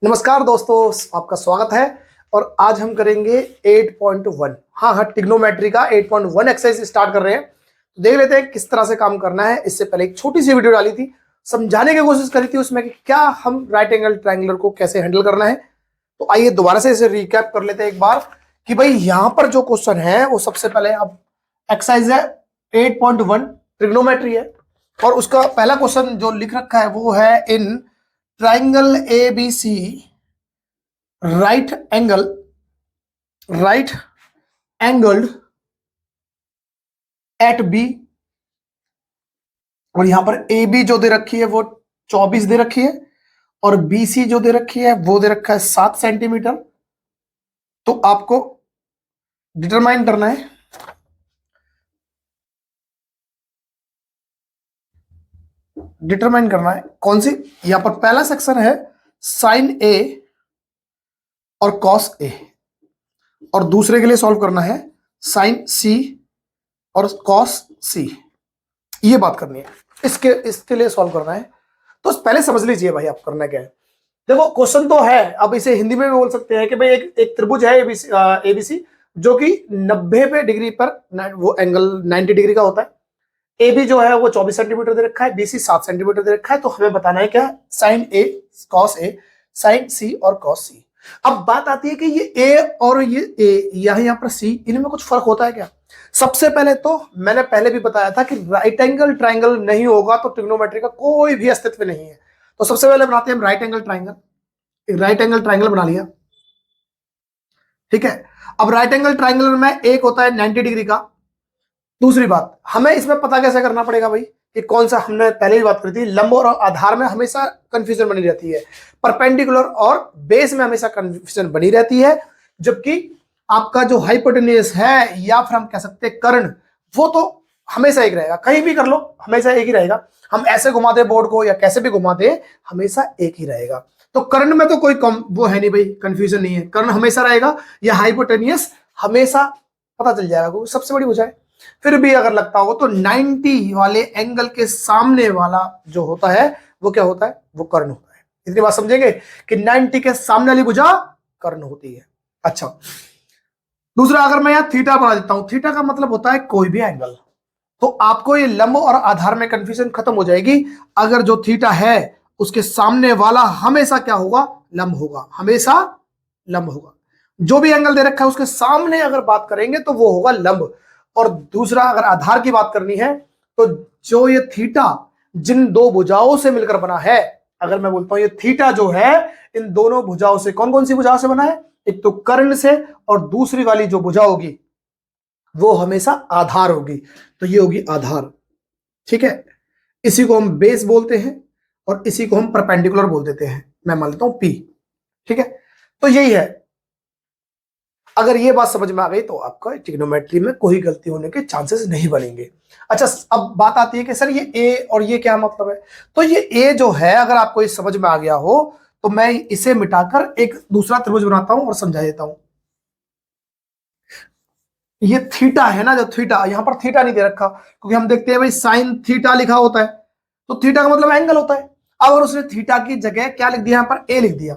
नमस्कार दोस्तों, आपका स्वागत है। और आज हम करेंगे 8.1। हाँ, ट्रिग्नोमेट्री का 8.1 एक्सरसाइज स्टार्ट कर रहे हैं। तो देख लेते हैं किस तरह से काम करना है। इससे पहले एक छोटी सी वीडियो डाली थी, समझाने की कोशिश करी थी उसमें कि क्या हम राइट एंगल ट्रायंगुलर को कैसे हैंडल करना है। तो आइए दोबारा से इसे रिकैप कर लेते हैं एक बार कि भाई यहां पर जो क्वेश्चन है वो सबसे पहले अब एक्सरसाइज है 8.1 ट्रिग्नोमेट्री है। और उसका पहला क्वेश्चन जो लिख रखा है वो है in triangle A B C right angled at B. और यहां पर ए बी जो दे रखी है वो 24 दे रखी है और बी सी जो दे रखी है वो दे रखा है 7 सेंटीमीटर। तो आपको डिटरमाइन करना है कौन सी। यहां पर पहला सेक्शन है साइन ए और कॉस ए, और दूसरे के लिए सॉल्व करना है साइन सी और कॉस सी। ये बात करनी है, इसके लिए सॉल्व करना है। तो पहले समझ लीजिए भाई आप करना क्या है। देखो क्वेश्चन तो है, अब इसे हिंदी में भी बोल सकते हैं कि भाई एक त्रिभुज है एबीसी जो कि 90 पे डिग्री पर वो एंगल 90 डिग्री का होता है। ए बी जो है वो 24 सेंटीमीटर दे रखा है, बीसी 7 सेंटीमीटर दे रखा है। तो हमें बताना है क्या, sign A cos A, sign सी और कॉस सी। अब बात आती है कि ये ए और ये ए यहां पर सी, इनमें कुछ फर्क होता है क्या। सबसे पहले तो मैंने पहले भी बताया था कि राइट एंगल ट्राइंगल नहीं होगा तो ट्रिग्नोमेट्री का कोई भी अस्तित्व नहीं है। तो सबसे पहले बनाते हैं हम right angle triangle. Right angle triangle बना लिया, ठीक है। अब राइट एंगल ट्राइंगल में एक होता है 90 डिग्री का। दूसरी बात, हमें इसमें पता कैसे करना पड़ेगा भाई कि कौन सा, हमने पहले ही बात करी थी, लंब और आधार में हमेशा कंफ्यूजन बनी रहती है, परपेंडिकुलर और बेस में हमेशा कंफ्यूजन बनी रहती है। जबकि आपका जो हाइपोटेन्यूज है या फिर हम कह सकते हैं कर्ण, वो तो हमेशा एक रहेगा, कहीं भी कर लो हमेशा एक ही रहेगा। हम ऐसे घुमा दे बोर्ड को या कैसे भी घुमा दे, हमेशा एक ही रहेगा। तो कर्ण में तो कोई कम वो है नहीं भाई, कंफ्यूजन नहीं है, कर्ण हमेशा रहेगा या हाइपोटेन्यूज हमेशा पता चल जाएगा, सबसे बड़ी वजह है। फिर भी अगर लगता हो तो 90 वाले एंगल के सामने वाला जो होता है वो क्या होता है, वो कर्ण होता है। इतनी बात समझेंगे कि 90 के सामने वाली भुजा कर्ण होती है। अच्छा, दूसरा अगर मैं यहां थीटा बना देता हूं, थीटा का मतलब होता है कोई भी एंगल। तो आपको ये लंब और आधार में कंफ्यूजन खत्म हो जाएगी। अगर जो थीटा है उसके सामने वाला हमेशा क्या होगा, लंब होगा, हमेशा लंब होगा। जो भी एंगल दे रखा है उसके सामने अगर बात करेंगे तो वो होगा लंब। और दूसरा अगर आधार की बात करनी है तो जो ये थीटा जिन दो भुजाओं से मिलकर बना है, अगर मैं बोलता हूं ये थीटा जो है इन दोनों भुजाओं से, कौन कौन सी भुजाओं से बना है, एक तो कर्ण से और दूसरी वाली जो भुजा होगी वो हमेशा आधार होगी। तो ये होगी आधार, ठीक है। इसी को हम बेस बोलते हैं और इसी को हम परपेंडिकुलर बोल देते हैं। मैं मान लेता हूं पी, ठीक है। तो यही है, अगर ये बात समझ में आ गई तो आपका ट्रिग्नोमेट्री में कोई गलती होने के चांसेस नहीं बनेंगे। अच्छा, अब बात आती है कि सर ये ए और ये क्या मतलब है। तो ये ए जो है अगर आपको ये समझ में आ गया हो तो मैं इसे मिटाकर एक दूसरा त्रिभुज बनाता हूं और समझा देता हूं। ये थीटा है ना, जो थीटा यहां पर थीटा नहीं दे रखा क्योंकि हम देखते हैं भाई साइन थीटा लिखा होता है, तो थीटा का मतलब एंगल होता है। अब अगर उसने थीटा की जगह क्या लिख दिया, यहां पर ए लिख दिया,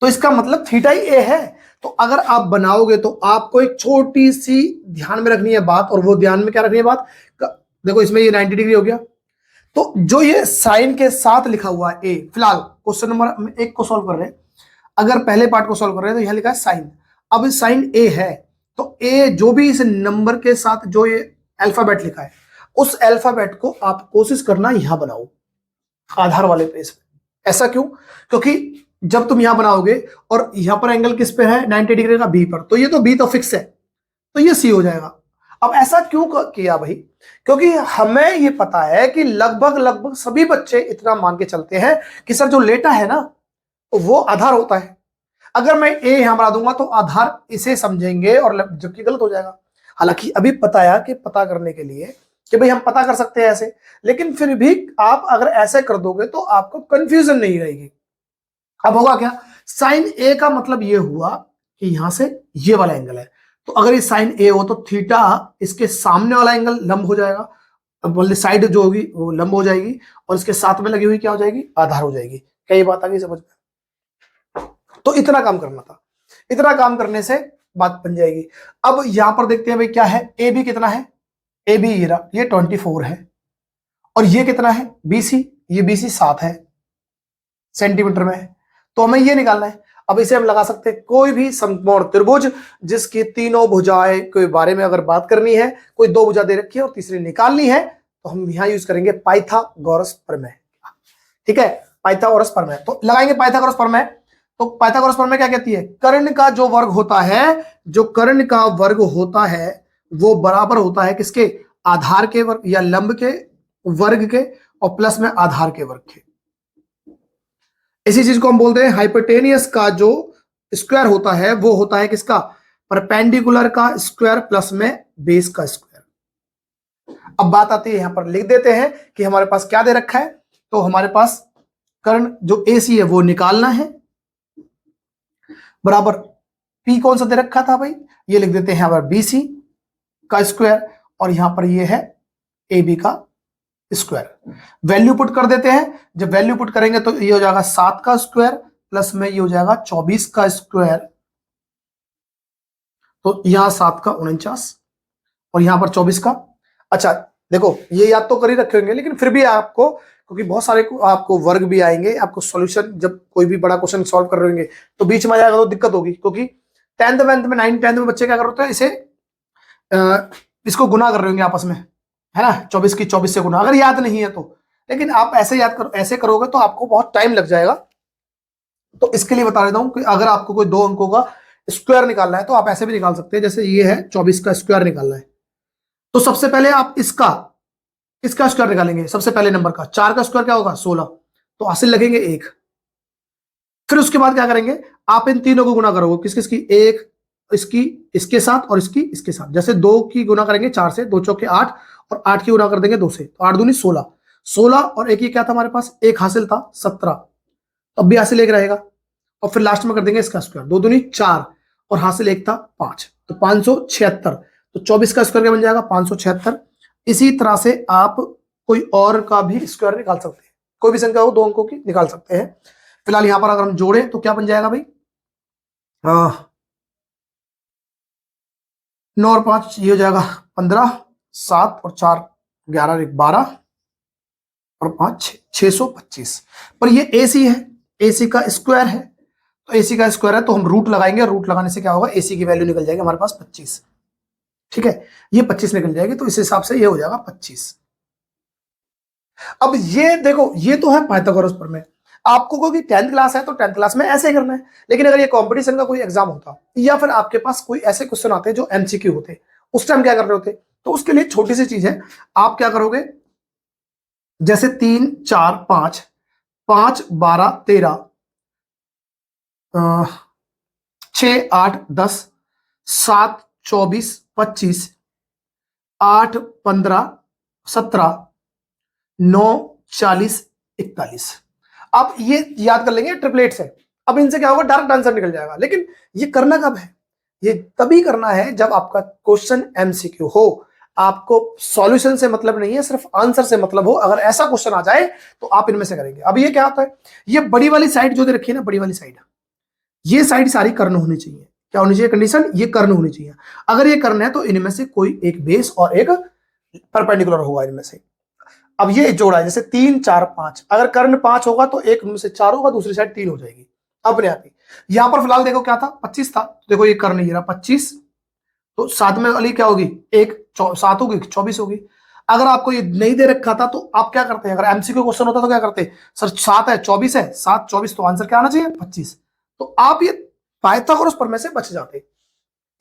तो इसका मतलब थीटा ही ए है। तो अगर आप बनाओगे तो आपको एक छोटी सी ध्यान में रखनी है बात, और वो ध्यान में क्या रखनी है बात, देखो इसमें ये 90 डिग्री हो गया। तो जो ये साइन के साथ लिखा हुआ है ए, फिलहाल क्वेश्चन नंबर 1 को सॉल्व कर रहे हैं, अगर पहले पार्ट को सॉल्व कर रहे हैं तो यहां लिखा है साइन। अब साइन ए है तो ए जो भी इस नंबर के साथ जो ये अल्फाबेट लिखा है उस अल्फाबेट को आप कोशिश करना यहां बनाओ, आधार वाले पेज पे। ऐसा क्यों, क्योंकि जब तुम यहां बनाओगे और यहां पर एंगल किस पे है 90 डिग्री का बी पर, तो ये तो बी तो फिक्स है, तो ये सी हो जाएगा। अब ऐसा क्यों किया भाई, क्योंकि हमें ये पता है कि लगभग लगभग सभी बच्चे इतना मान के चलते हैं कि सर जो लेटा है ना वो आधार होता है। अगर मैं ए यहां बना दूंगा तो आधार इसे समझेंगे और जबकि गलत हो जाएगा। हालांकि अभी बताया कि पता करने के लिए कि भाई हम पता कर सकते हैं ऐसे, लेकिन फिर भी आप अगर ऐसे कर दोगे तो आपको कंफ्यूजन नहीं रहेगी। अब होगा क्या, साइन ए का मतलब ये हुआ कि यहां से ये वाला एंगल है, तो अगर ये साइन ए हो तो थीटा इसके सामने वाला एंगल लंब हो जाएगा, बोले साइड जो होगी वो लंब हो जाएगी, और इसके साथ में लगी हुई क्या हो जाएगी, आधार हो जाएगी। क्या ये बात आ गई समझ में। तो इतना काम करना था, इतना काम करने से बात बन जाएगी। अब यहां पर देखते हैं भाई क्या है, ए बी कितना है, ए बी ये 24 है, और ये कितना है BC, ये BC 7 है सेंटीमीटर में, तो हमें ये निकालना है। अब इसे हम लगा सकते हैं कोई भी समकोण त्रिभुज जिसकी तीनों भुजाएं के बारे में अगर बात करनी है, कोई दो भुजा दे रखी है और तीसरी निकालनी है, तो हम यहां यूज करेंगे पाइथागोरस प्रमेय। ठीक है, पाइथागोरस प्रमेय तो लगाएंगे पाइथागोरस प्रमेय। तो पाइथागोरस प्रमेय क्या कहती है, कर्ण का जो वर्ग होता है, जो कर्ण का वर्ग होता है वो बराबर होता है किसके, आधार के वर्ग या लंब के वर्ग के, और प्लस में आधार के वर्ग के। इसी चीज को हम बोलते हैं हाइपोटेनियस का जो स्क्वायर होता है वो होता है किसका, परपेंडिकुलर का स्क्वायर प्लस में बेस का स्क्वायर। अब बात आती है यहां पर लिख देते हैं कि हमारे पास क्या दे रखा है, तो हमारे पास कर्ण जो AC है वो निकालना है, बराबर P कौन सा दे रखा था भाई, ये लिख देते हैं यहां पर BC का स्क्वायर, और यहां पर ये है AB का स्क्वायर। वैल्यू पुट कर देते हैं, जब वैल्यू पुट करेंगे तो ये हो जाएगा 7 का स्क्वायर प्लस में ये हो जाएगा 24 का स्क्वायर, तो यहां 7 का 49 और यहां पर 24 का। अच्छा देखो ये याद तो कर ही रखे होंगे, लेकिन फिर भी आपको, क्योंकि बहुत सारे आपको वर्ग भी आएंगे, आपको सॉल्यूशन जब कोई भी बड़ा क्वेश्चन सॉल्व कर रहे होंगे तो बीच में आ जाएगा तो दिक्कत होगी, क्योंकि 10th 11th में 9th 10th में बच्चे क्या कर रहे होते हैं, इसको गुना कर रहे होंगे आपस में, है ना, 24 की 24 से गुना, अगर याद नहीं है तो। लेकिन आप ऐसे याद करो, ऐसे करोगे तो आपको बहुत टाइम लग जाएगा। तो इसके लिए बता देता हूं कि अगर आपको कोई 2 अंकों का स्क्वायर निकालना है तो आप ऐसे भी निकाल सकते हैं, जैसे ये है 24 का स्क्वायर निकालना है, तो सबसे पहले आप इसका स्क्वायर निकालेंगे, सबसे पहले नंबर का 4 का स्क्वायर क्या होगा 16, तो हासिल लगेंगे 1। फिर उसके बाद क्या करेंगे, आप इन तीनों को गुना करोगे, किस किसकी, एक इसकी इसके साथ और इसकी इसके साथ, जैसे 2 की गुना करेंगे 4 से, 2 चौके 8 और 8 की गुना कर देंगे 2 से, तो 8 दूनी 16, 16 और एक ये क्या था हमारे पास, एक हासिल था 17, अब भी हासिल 1 रहेगा, और फिर लास्ट में कर देंगे इसका स्क्वायर, 2 दूनी 4 और हासिल 1 था 5, तो 576, तो 24 का स्क्वायर क्या बन जाएगा 576। इसी तरह से आप कोई और का भी स्क्वायर निकाल सकते हैं, कोई भी संख्या हो 2 अंकों की निकाल सकते हैं। फिलहाल यहां पर अगर हम जोड़ें तो क्या बन जाएगा भाई, 9 और 5 ये हो जाएगा 15, 7 और 4 11 1 12 और 5 625। पर ये AC है, AC का स्क्वायर है, तो AC का स्क्वायर है तो हम रूट लगाएंगे, रूट लगाने से क्या होगा, AC की वैल्यू निकल जाएगी हमारे पास 25। ठीक है, ये 25 निकल जाएगी, तो इस हिसाब से ये हो जाएगा 25। अब ये देखो, ये तो है पाइथागोरस प्रमेय। आपको कोई 10th क्लास है तो 10th क्लास में ऐसे ही करना है, लेकिन अगर ये कंपटीशन का कोई एग्जाम होता या फिर आपके पास कोई ऐसे क्वेश्चन आते जो MCQ होते, उस टाइम क्या कर रहे होते, तो उसके लिए छोटी सी चीज है, आप क्या करोगे, जैसे 3 4 5 5 12 13 6 8 10 7 24 25 8 15 17 9 40 41। आप ये याद कर लेंगे ट्रिपलेट से। अब इनसे क्या होगा, डायरेक्ट आंसर निकल जाएगा। लेकिन ये करना कब है, ये तभी करना है जब आपका क्वेश्चन MCQ हो, आपको सॉल्यूशन से मतलब नहीं है, सिर्फ आंसर से मतलब हो। अगर ऐसा क्वेश्चन आ जाए तो आप इनमें से करेंगे। अब ये क्या होता है, ये बड़ी वाली साइड जो दे रखी है ना, बड़ी वाली साइड, ये साइड सारी कर्ण होनी चाहिए। क्या होनी चाहिए कंडीशन, ये कर्ण होनी चाहिए। अगर ये कर्ण है तो इनमें से कोई एक बेस और एक परपेंडिकुलर होगा इनमें से। अब ये जोड़ा है, जैसे 3 4 5, अगर कर्ण 5 होगा तो एक में से 4 होगा, दूसरी साइड 3 हो जाएगी अपने आप ही। यहां पर फिलहाल देखो क्या था, 25 था, देखो ये कर्ण ये रहा 25, तो 7 में वाली क्या होगी, एक 7 होगी 24 होगी। अगर आपको ये नहीं दे रखा था तो आप क्या करते हैं, अगर MCQ क्वेश्चन होता तो क्या करते, सर 7 है 24 है, 7 24, तो आंसर क्या आना चाहिए 25। तो आप ये पाइथागोरस प्रमेय से बच जाते।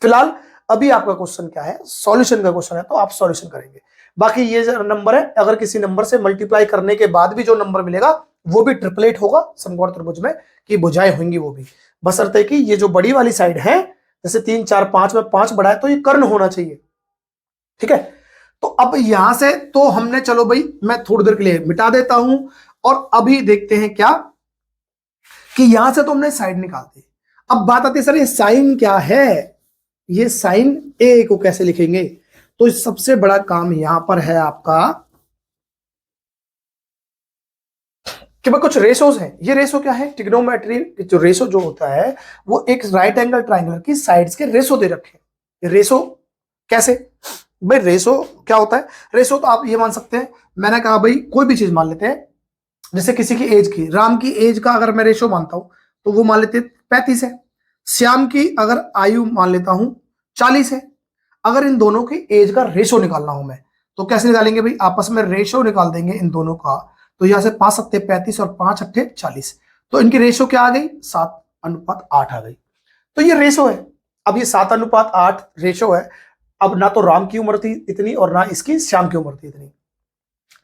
फिलहाल अभी आपका क्वेश्चन क्या है, सॉल्यूशन का क्वेश्चन है, तो आप सॉल्यूशन करेंगे। बाकी ये जो नंबर है, अगर किसी नंबर से मल्टीप्लाई करने के बाद भी जो नंबर मिलेगा वो भी ट्रिपलेट होगा समकोण त्रिभुज में, कि भुजाएं होंगी वो भी, बशर्ते कि ये जो बड़ी वाली साइड है, जैसे 3 4 5 में 5 बड़ा है तो ये कर्ण होना चाहिए। ठीक है, तो अब यहां से तो हमने, चलो भाई मैं थोड़ी देर के लिए मिटा देता हूं, और अभी देखते हैं क्या, कि यहां से तो हमने साइड निकाल दी। अब बात आती है सर ये साइन क्या है, ये साइन A को कैसे लिखेंगे, तो सबसे बड़ा काम यहां पर है आपका कि भाई कुछ रेशोज हैं। ये रेशो क्या है, ट्रिग्नोमेट्री जो रेशो जो होता है वो एक राइट एंगल ट्राइंगल की साइड्स के रेशो दे रखे हैं। रेशो कैसे भाई, रेशो क्या होता है, रेशो तो आप ये मान सकते हैं, मैंने कहा भाई कोई भी चीज मान लेते हैं, जैसे किसी की एज की, राम की एज का अगर मैं रेशो मानता हूं तो वो मान लेते 35 है। श्याम की अगर आयु मान लेता हूं 40 है। अगर इन दोनों की एज का रेशो निकालना हो मैं, तो कैसे निकालेंगे भाई, आपस में रेशो निकाल देंगे इन दोनों का। तो यहां से 5 सत्ते 35 और 5 अट्ठे 40, तो इनकी रेशो क्या आ गई, 7:8 आ गई। तो ये रेशो है। अब ये 7:8 रेशो है। अब ना तो राम की उम्र थी इतनी और ना इसकी श्याम की उम्र थी इतनी,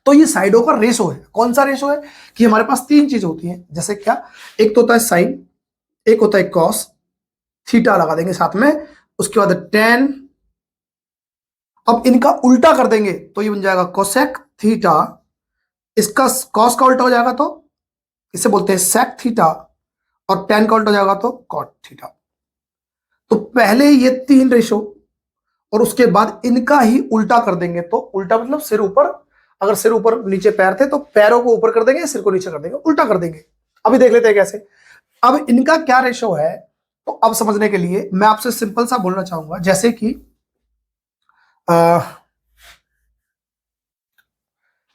तो ये साइडों का रेशो है। कौन सा रेशो है कि हमारे पास तीन चीज होती हैं, जैसे क्या, एक तो होता है साइन, एक होता है कॉस, थीटा लगा देंगे साथ में, उसके बाद टेन। अब इनका उल्टा कर देंगे तो ये बन जाएगा कोसेक थीटा, इसका कॉस का उल्टा हो जाएगा तो इसे बोलते हैं सेक थीटा, और टेन का उल्टा हो जाएगा तो कॉट थीटा। तो पहले ये तीन रेशो और उसके बाद इनका ही उल्टा कर देंगे, तो उल्टा मतलब सिर ऊपर, अगर सिर ऊपर नीचे पैर थे तो पैरों को ऊपर कर देंगे, सिर को नीचे कर देंगे, उल्टा कर देंगे। अभी देख लेते हैं कैसे। अब इनका क्या रेशो है, तो अब समझने के लिए मैं आपसे सिंपल सा बोलना चाहूंगा, जैसे कि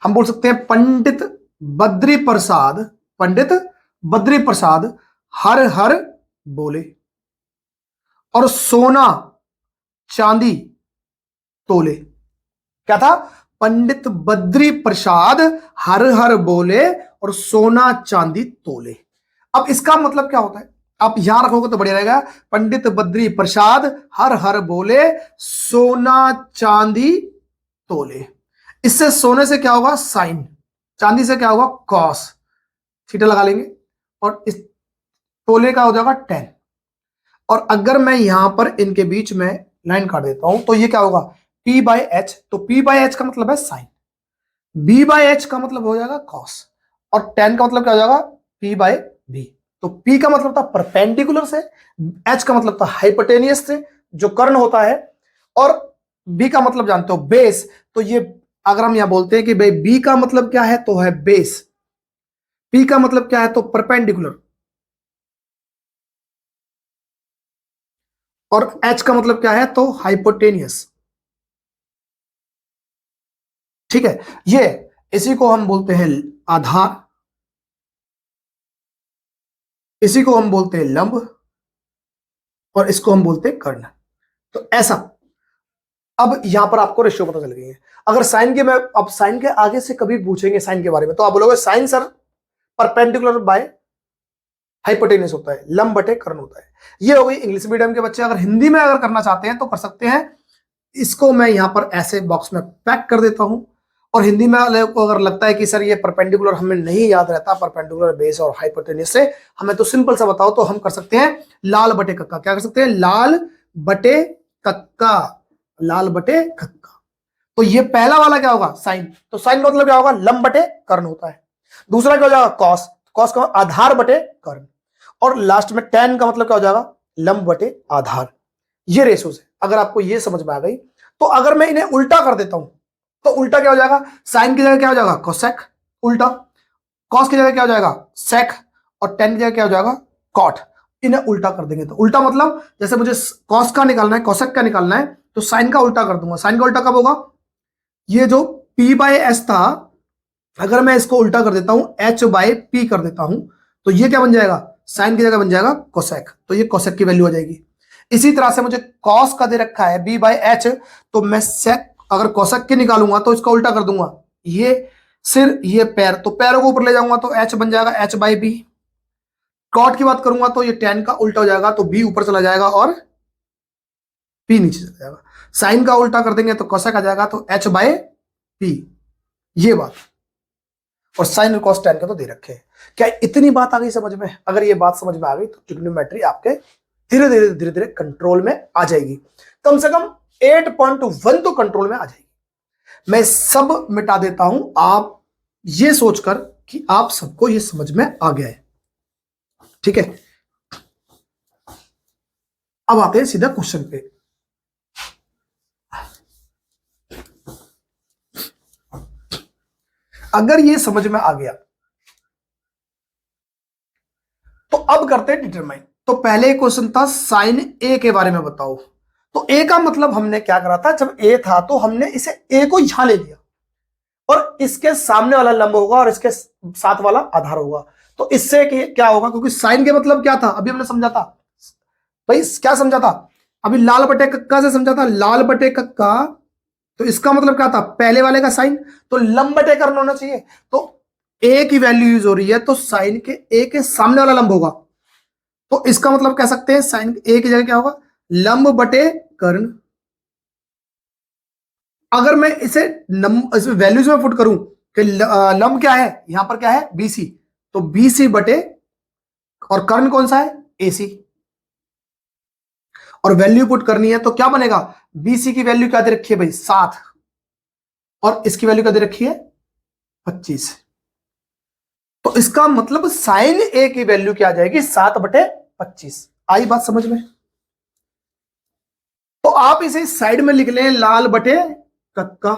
हम बोल सकते हैं पंडित बद्री प्रसाद, पंडित बद्री प्रसाद हर हर बोले, और सोना चांदी तोले। क्या था, पंडित बद्री प्रसाद हर हर बोले और सोना चांदी तोले। अब इसका मतलब क्या होता है, आप यहां रखोगे तो बढ़िया रहेगा, पंडित बद्री प्रसाद हर हर बोले सोना चांदी तोले। इससे सोने से क्या होगा साइन, चांदी से क्या होगा कॉस, थीटा लगा लेंगे, और इस तोले का हो जाएगा टेन। और अगर मैं यहां पर इनके बीच में लाइन काट देता हूं तो ये क्या होगा P बाई एच, तो P बाई एच का मतलब है साइन, B बाई एच का मतलब हो जाएगा कॉस, और टेन का मतलब क्या हो जाएगा P बाई बी। तो P का मतलब था परपेंडिकुलर से, H का मतलब था हाइपोटेनियस से जो कर्ण होता है, और B का मतलब जानते हो बेस। तो ये अगर हम यहां बोलते हैं कि भाई B का मतलब क्या है तो है बेस, P का मतलब क्या है तो परपेंडिकुलर, और H का मतलब क्या है तो हाइपोटेनियस। ठीक है, ये इसी को हम बोलते हैं आधार, इसी को हम बोलते हैं लंब, और इसको हम बोलते हैं कर्ण। तो ऐसा, अब यहां पर आपको रेशियो पता चल गई है। अगर साइन के, मैं अब साइन के आगे से कभी पूछेंगे साइन के बारे में तो आप बोलोगे sine sir perpendicular by hypotenuse होता है, लंब बटे कर्ण होता है। ये हो गई इंग्लिश मीडियम के बच्चे। अगर हिंदी में अगर करना चाहते हैं तो कर सकते हैं। इसको मैं यहां पर ऐसे बॉक्स में पैक कर देता हूं। और हिंदी में को अगर लगता है कि सर ये परपेंडिकुलर हमें नहीं याद रहता, परपेंडिकुलर बेस और हाइपोटेनियस से हमें तो सिंपल सा बताओ, तो हम कर सकते हैं लाल बटे कक्का। क्या कर सकते हैं, लाल बटे कक्का, लाल बटे कक्का। तो ये पहला वाला क्या होगा साइन, तो साइन का मतलब क्या होगा लंब बटे कर्ण होता है। दूसरा क्या हो जाएगा कॉस, कॉस का आधार बटे कर्ण। और लास्ट में टेन का मतलब क्या हो जाएगा लंब बटे आधार। ये रेशोज है। अगर आपको ये समझ में आ गई तो अगर मैं इन्हें उल्टा कर देता हूं तो उल्टा क्या हो जाएगा, साइन की जगह क्या हो जाएगा कोसेक उल्टा, कॉस की जगह क्या हो जाएगा सेक, और टेन की जगह क्या हो जाएगा कॉट। इन्हें उल्टा कर देंगे तो उल्टा मतलब जैसे मुझे कॉस का निकालना है, कोसेक का निकालना है, तो साइन का उल्टा कर दूंगा। साइन का उल्टा कब होगा, ये जो P बाय एस था, अगर मैं इसको उल्टा कर देता हूं H बाय पी कर देता हूं, तो ये क्या बन जाएगा साइन की जगह बन जाएगा कोसेक, तो ये कोसेक की वैल्यू आ जाएगी। इसी तरह से मुझे कॉस का दे रखा है B बाय एच, तो मैं सेक अगर कोसेक की निकालूंगा तो इसका उल्टा कर दूंगा, ये सिर ये पैर, तो पैरों को ऊपर ले जाऊंगा तो H बन जाएगा H बाई बी। कॉट की बात करूंगा तो ये टेन का उल्टा हो जाएगा, तो B ऊपर चला जाएगा और P नीचे चला जाएगा। साइन का उल्टा कर देंगे तो कोसेक आ जाएगा, तो H बाय पी। ये बात, और साइन और कॉस टेन का तो दे रखे हैं। क्या इतनी बात आ गई समझ में? अगर ये बात समझ में आ गई तो ट्रिग्नोमेट्री आपके धीरे धीरे धीरे धीरे कंट्रोल में आ जाएगी। कम से कम 8.1 तो कंट्रोल में आ जाएगी। मैं सब मिटा देता हूं आप ये सोचकर कि आप सबको ये समझ में आ गया है। ठीक है, अब आते हैं सीधा क्वेश्चन पे। अगर ये समझ में आ गया अब करते हैं डिटरमाइन। तो पहले क्वेश्चन था साइन ए के बारे में बताओ। तो ए का मतलब हमने क्या करा था, जब ए था तो हमने इसे ए को यहां ले लिया और इसके सामने वाला लंब होगा और इसके साथ वाला आधार होगा। तो इससे क्या होगा, क्योंकि साइन के मतलब क्या था अभी हमने समझा था भाई, क्या समझा था अभी, लाल बटे कक्का से समझा था, लाल बटे कक्का। तो इसका मतलब क्या था, पहले वाले का साइन, तो लंब बटे कर्ण होना चाहिए। तो ए की वैल्यू यूज हो रही है तो साइन के ए के सामने वाला लंब होगा। तो इसका मतलब कह सकते हैं साइन ए की जगह क्या होगा, लंब बटे कर्ण। अगर मैं इसे इसमें वैल्यूज में पुट करूं कि लंब क्या है, यहां पर क्या है बीसी, तो बीसी बटे, और कर्ण कौन सा है एसी, और वैल्यू पुट करनी है तो क्या बनेगा, बीसी की वैल्यू क्या दे रखी है भाई 7, और इसकी वैल्यू क्या दे रखी है 25। तो इसका मतलब साइन ए की वैल्यू क्या आ जाएगी 7/25। आई बात समझ में। तो आप इसे साइड में लिख लें लाल बटे कक्का,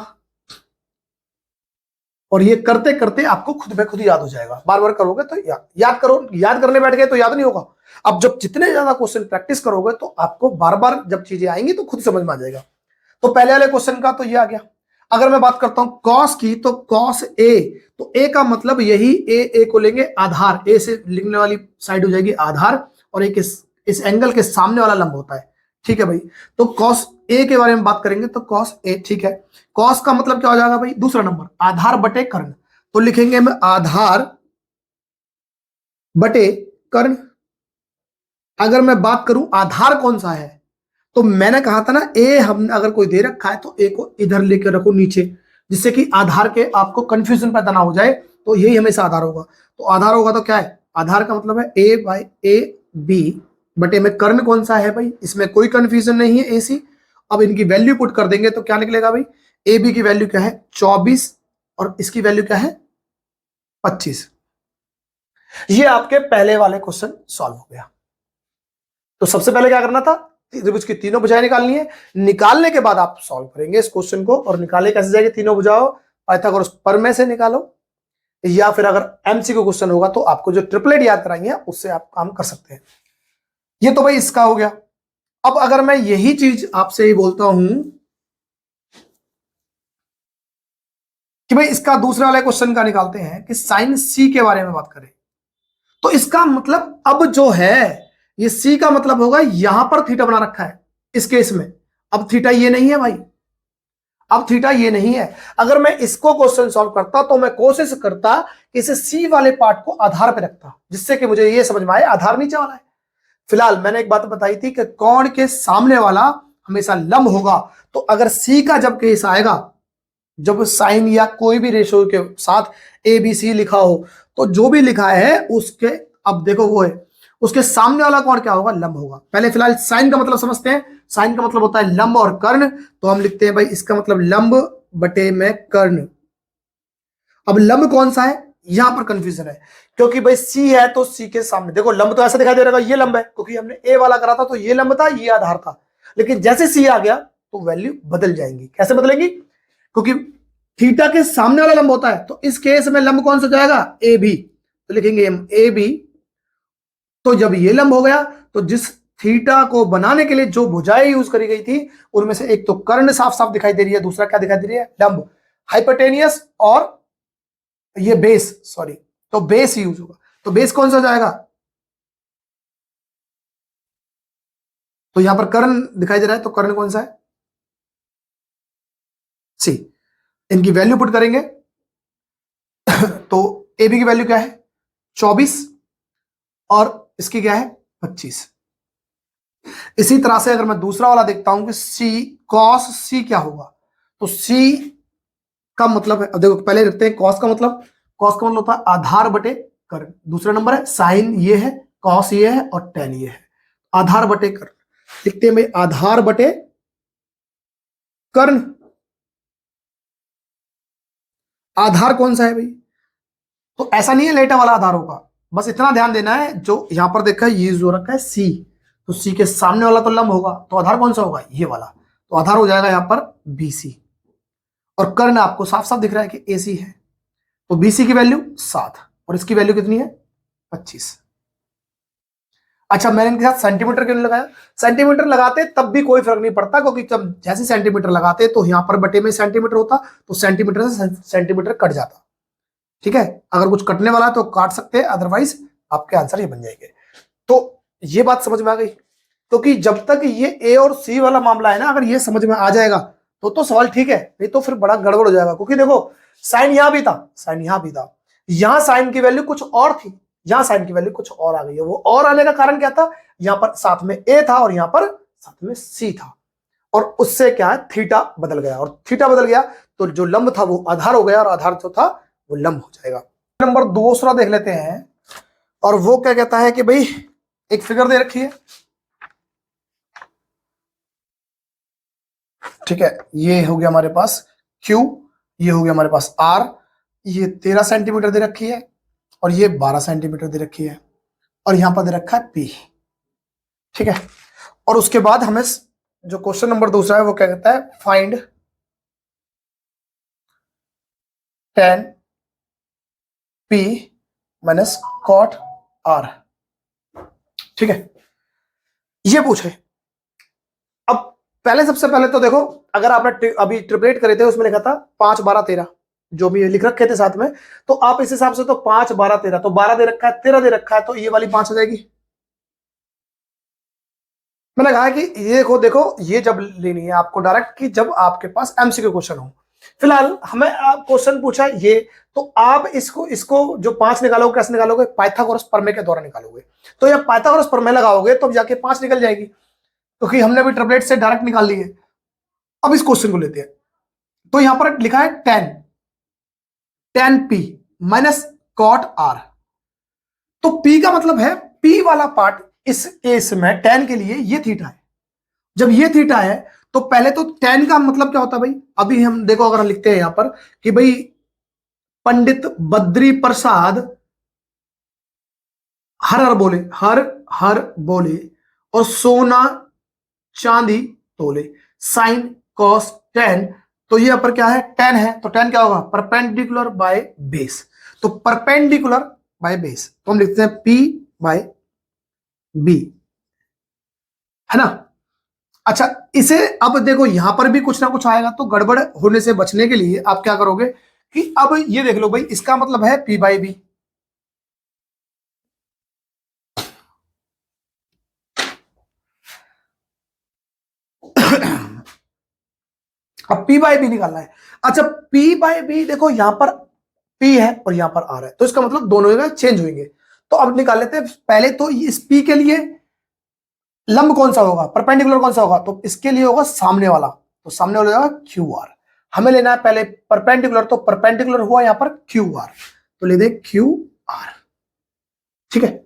और ये करते करते आपको खुद ब खुद याद हो जाएगा, बार बार करोगे तो याद करो, याद करने बैठ गए तो याद नहीं होगा। अब जब जितने ज्यादा क्वेश्चन प्रैक्टिस करोगे तो आपको बार बार जब चीजें आएंगी तो खुद समझ में आ जाएगा। तो पहले वाले क्वेश्चन का तो ये आ गया। अगर मैं बात करता हूं कॉस की, तो कॉस ए, तो ए का मतलब यही ए को लेंगे आधार, ए से लिखने वाली साइड हो जाएगी आधार, और एक इस एंगल के सामने वाला लंब होता है। ठीक है भाई, तो कॉस ए के बारे में बात करेंगे तो कॉस ए, ठीक है। कॉस का मतलब क्या हो जाएगा भाई, दूसरा नंबर आधार बटे कर्ण, तो लिखेंगे हम आधार बटे कर्ण। अगर मैं बात करूं आधार कौन सा है, तो मैंने कहा था ना ए हम अगर कोई दे रखा है तो ए को इधर लेकर रखो नीचे, जिससे कि आधार के आपको कंफ्यूजन पैदा ना हो जाए, तो यही हमेशा आधार होगा। तो आधार होगा तो क्या है, आधार का मतलब है ए बाई ए बी बटे में कर्ण कौन सा है भाई, इसमें कोई कंफ्यूजन नहीं है एसी। अब इनकी वैल्यू पुट कर देंगे तो क्या निकलेगा भाई, ए बी की वैल्यू क्या है 24, और इसकी वैल्यू क्या है 25। ये आपके पहले वाले क्वेश्चन सॉल्व हो गया। तो सबसे पहले क्या करना था, त्रिभुज की तीनों भुजाएं निकालनी है। निकालने के बाद आप सॉल्व करेंगे इस क्वेश्चन को, और निकाले कैसे जाएंगे तीनों भुजाओं, पाइथागोरस प्रमेय से निकालो, या फिर अगर एमसीक्यू क्वेश्चन होगा तो आपको जो ट्रिपलेट याद कराई है उससे आप काम कर सकते हैं। ये तो भाई इसका हो गया। अब अगर मैं यही चीज आपसे ही बोलता हूं कि भाई इसका दूसरे वाले क्वेश्चन का निकालते हैं कि साइन सी के बारे में बात करें, तो इसका मतलब अब जो है ये सी का मतलब होगा यहां पर थीटा बना रखा है इस केस में। अब थीटा ये नहीं है भाई, अब थीटा ये नहीं है। अगर मैं इसको क्वेश्चन सॉल्व करता तो मैं कोशिश करता कि इसे सी वाले पार्ट को आधार पे रखता, जिससे कि मुझे ये समझ में आए आधार नीचे वाला है। फिलहाल मैंने एक बात बताई थी कि कोण के सामने वाला हमेशा लंब होगा। तो अगर सी का जब केस आएगा, जब साइन या कोई भी रेशो के साथ ए बी सी लिखा हो, तो जो भी लिखा है उसके, अब देखो वो है उसके सामने वाला कोण क्या होगा, लंब होगा। पहले फिलहाल साइन का मतलब समझते हैं। साइन का मतलब होता है लंब और कर्ण, तो हम लिखते हैं भाई इसका मतलब लंब बटे में कर्ण। अब लंब कौन सा है, यहां पर कंफ्यूजन है, क्योंकि भाई सी है तो सी के सामने देखो लंब तो ऐसा दिखाई दे रहा है, ये लंब है क्योंकि हमने ए वाला करा था तो ये लंब था, ये आधार था। लेकिन जैसे सी आ गया तो वैल्यू बदल जाएंगी। कैसे बदलेंगी, क्योंकि थीटा के सामने वाला लंब होता है, तो इस केस में लंब कौन सा जाएगा ए बी, तो लिखेंगे हम ए बी। तो जब ये लंब हो गया तो जिस थीटा को बनाने के लिए जो भुजाएं यूज करी गई थी उनमें से एक तो कर्ण साफ साफ दिखाई दे रही है, दूसरा क्या दिखाई दे रही है, लंब, हाइपोटेनियस और ये बेस, सॉरी, तो बेस यूज होगा। तो बेस कौन सा जाएगा, तो यहां पर कर्ण दिखाई दे रहा है, तो कर्ण कौन सा है सी। इनकी वैल्यू पुट करेंगे तो ए बी की वैल्यू क्या है 24, और इसकी क्या है 25। इसी तरह से अगर मैं दूसरा वाला देखता हूं कि सी कॉस सी क्या होगा, तो सी का मतलब है, देखो पहले देखते हैं कॉस का मतलब। कॉस का मतलब होता है आधार बटे कर्ण। दूसरा नंबर है साइन ये है, कॉस ये है, और टेन ये है। आधार बटे कर्ण लिखते हैं भाई, आधार बटे कर्ण। आधार कौन सा है भाई, तो ऐसा नहीं है लेटा वाला आधार होगा, बस इतना ध्यान देना है जो यहां पर देखा है ये जो रखा है सी, तो सी के सामने वाला तो लंब होगा, तो आधार कौन सा होगा ये वाला, तो आधार हो जाएगा यहां पर बीसी। और कर्ण आपको साफ साफ दिख रहा है कि एसी है, तो बीसी की वैल्यू 7 और इसकी वैल्यू कितनी है 25। अच्छा, मैंने इनके साथ सेंटीमीटर क्यों नहीं लगाया? सेंटीमीटर लगाते तब भी कोई फर्क नहीं पड़ता, क्योंकि जब जैसे सेंटीमीटर लगाते तो यहां पर बटे में सेंटीमीटर होता, तो सेंटीमीटर से सेंटीमीटर कट जाता। ठीक है, अगर कुछ कटने वाला है तो काट सकते हैं, अदरवाइज आपके आंसर ये बन जाएंगे। तो ये बात समझ में आ गई, क्योंकि जब तक ये ए और सी वाला मामला है ना, अगर ये समझ में आ जाएगा तो सवाल ठीक है, नहीं तो फिर बड़ा गड़बड़ हो जाएगा। क्योंकि देखो साइन यहां भी था, साइन यहां भी था, यहां साइन की वैल्यू कुछ और थी, यहां साइन की वैल्यू कुछ और आ गई है। वो और आने का कारण क्या था? यहां पर साथ में ए था और यहां पर साथ में सी था, और उससे क्या है, थीटा बदल गया, और थीटा बदल गया तो जो लंब था वो आधार हो गया, और आधार जो था वो लंब हो जाएगा। नंबर दूसरा देख लेते हैं, और वो क्या कहता है कि भाई एक फिगर दे रखी है, ठीक है, ये हो गया हमारे पास Q, ये हो गया हमारे पास R, ये 13 सेंटीमीटर दे रखी है, और ये 12 सेंटीमीटर दे रखी है, और यहां पर दे रखा है P। ठीक है, और उसके बाद हमें जो क्वेश्चन नंबर दूसरा है वो क्या कहता है, find tan P minus cot R। ठीक है, ये पूछे। अब पहले सबसे पहले तो देखो, अगर आपने अभी ट्रिपलेट करे थे उसमें लिखा था 5 12 13, जो भी लिख रखे थे साथ में, तो आप इस हिसाब से तो 5 12 13, तो 12 दे रखा है, 13 दे रखा है, तो ये वाली 5 हो जाएगी। मैंने कहा कि ये देखो देखो, ये जब लेनी है आपको डायरेक्ट, की जब आपके पास एमसीक्यू क्वेश्चन हो। फिलहाल हमें क्वेश्चन पूछा ये, तो आप इसको इसको जो 5 निकालोगे कैसे निकालोगे, पाइथागोरस प्रमेय के द्वारा निकालोगे। तो जब पाइथागोरस प्रमेय लगाओगे तो जाके 5 निकल जाएगी, क्योंकि हमने भी ट्रिपलेट से डायरेक्ट निकाल ली है। अब इस क्वेश्चन को लेते हैं, तो यहां पर लिखा है tan P minus cot R। तो P का मतलब है, P वाला पार्ट इस केस में tan के लिए ये थीटा है। जब ये थीटा है तो पहले तो tan का मतलब क्या होता है भाई, अभी हम देखो, अगर हम लिखते हैं यहां पर कि भाई पंडित बद्री प्रसाद हर हर बोले, हर हर बोले, और सोना चांदी तोले, साइन कॉस टेन। तो ये ऊपर क्या है, टेन है, तो टेन क्या होगा, परपेंडिकुलर बाय बेस। तो परपेंडिकुलर बाय बेस तो हम लिखते हैं P बाय B, है ना। अच्छा, इसे अब देखो यहां पर भी कुछ ना कुछ आएगा, तो गड़बड़ होने से बचने के लिए आप क्या करोगे कि अब ये देख लो भाई, इसका मतलब है P बाय B। अब P बाय B निकालना है। अच्छा, P बाय B देखो, यहां पर P है और यहां पर R है, तो इसका मतलब दोनों जगह चेंज होंगे। तो अब निकाल लेते हैं पहले तो इस P के लिए लंब कौन सा होगा, परपेंडिकुलर कौन सा होगा, तो इसके लिए होगा सामने वाला, तो सामने वाला होगा QR। हमें लेना है पहले परपेंडिकुलर, तो परपेंडिकुलर हुआ यहां पर QR, तो ले दे QR। ठीक है,